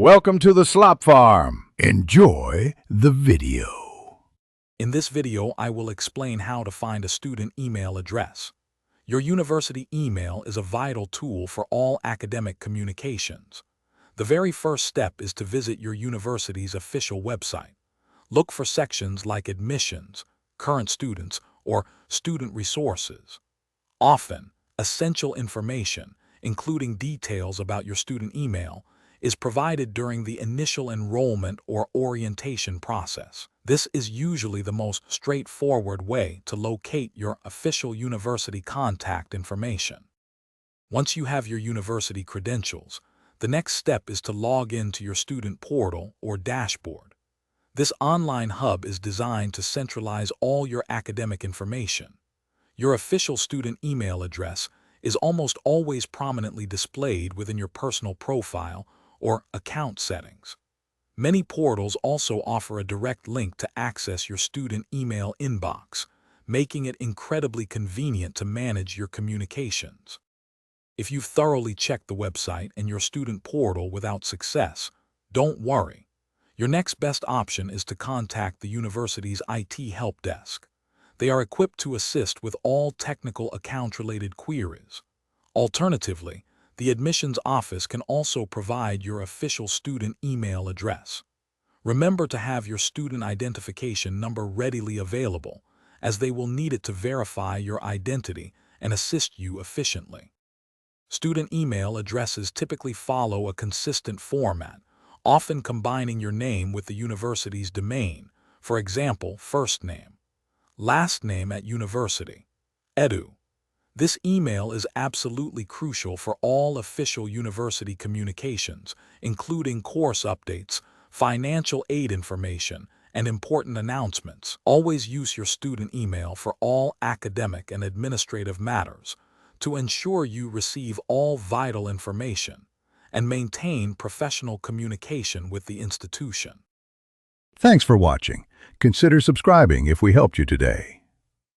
Welcome to the Slop Farm. Enjoy the video. In this video, I will explain how to find a student email address. Your university email is a vital tool for all academic communications. The very first step is to visit your university's official website. Look for sections like Admissions, Current Students, or Student Resources. Often, essential information, including details about your student email, is provided during the initial enrollment or orientation process. This is usually the most straightforward way to locate your official university contact information. Once you have your university credentials, the next step is to log into your student portal or dashboard. This online hub is designed to centralize all your academic information. Your official student email address is almost always prominently displayed within your personal profile or account settings. Many portals also offer a direct link to access your student email inbox, making it incredibly convenient to manage your communications. If you've thoroughly checked the website and your student portal without success, don't worry. Your next best option is to contact the university's IT help desk. They are equipped to assist with all technical account-related queries. Alternatively, the admissions office can also provide your official student email address. Remember to have your student identification number readily available, as they will need it to verify your identity and assist you efficiently. Student email addresses typically follow a consistent format, often combining your name with the university's domain, for example, first name, last name at university, edu. This email is absolutely crucial for all official university communications, including course updates, financial aid information, and important announcements. Always use your student email for all academic and administrative matters to ensure you receive all vital information and maintain professional communication with the institution. Thanks for watching. Consider subscribing if we helped you today.